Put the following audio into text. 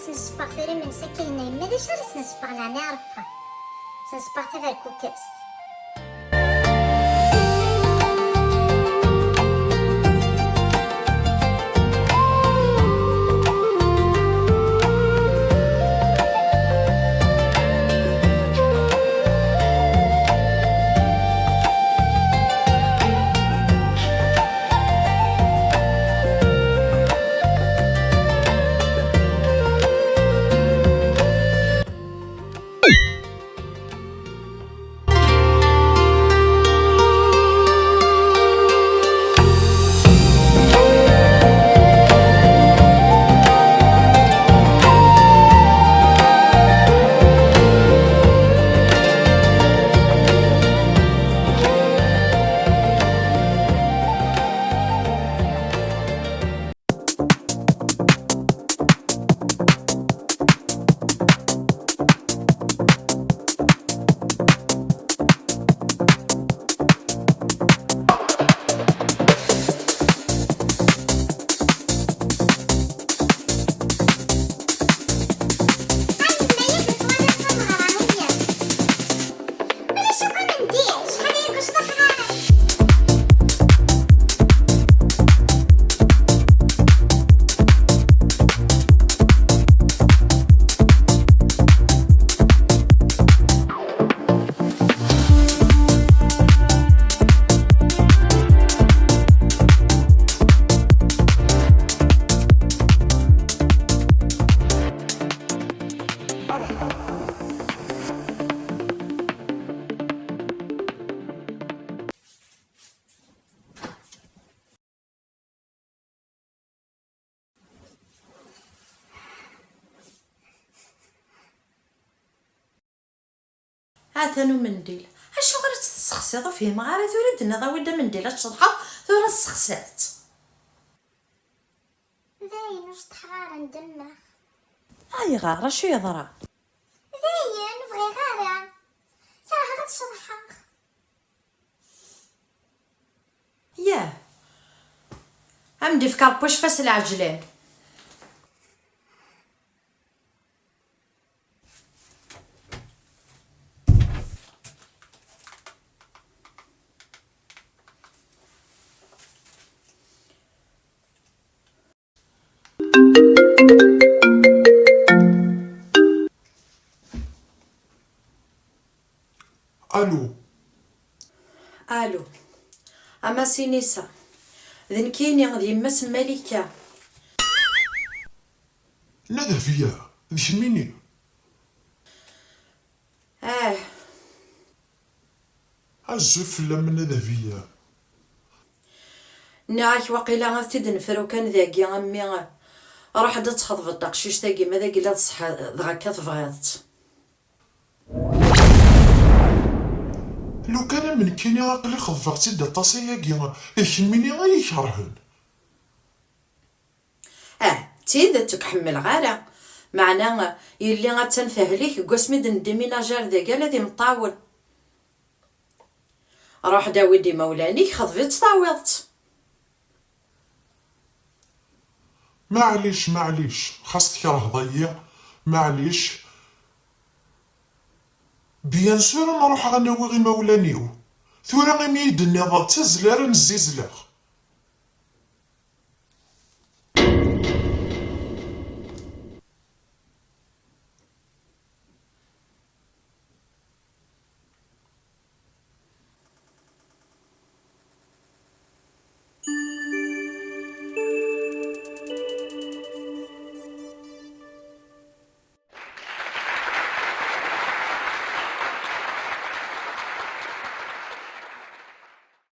سنسبغ ثري من سكينة ما ديش راه سنسبغ نعني عرفها سنسبغ تفر كوكاس. هاتانو منديل اش غير تسخسيض فيه ما غير تريد نضا ودا منديل تشطحط ثورة السخسات ذاين واش تحرار ندمه اي غاره شو يضرى ذاين نبغي غاره راه غتشرحها ياه عمدي في كربوش فاس العجلان. الو الو اما سينيسا ذن كيني غدي يماس مالكه نادا فيا ذي مني الزف لما نادا فيا ناك وقيلا غتد نفرو كان ذاكي امي راح تخطف الدقشيش تاكي ماذا قيلا تصح دغا كتبغيض لو كان من كيني عقلي خضفرتي دا طاسياكي يكميني غيكرهن تيدتك حمل غالا معنا يلي غتنفهليك قسمي دندميناجار ذاكا الذي مطاول روح داودي مولانيك خضفيت طاوضت معليش خاص تكره ضيع معليش بيان سور نروح غناوي غي مولانيو ثورا غي ميدني تزلار نزيزلاغ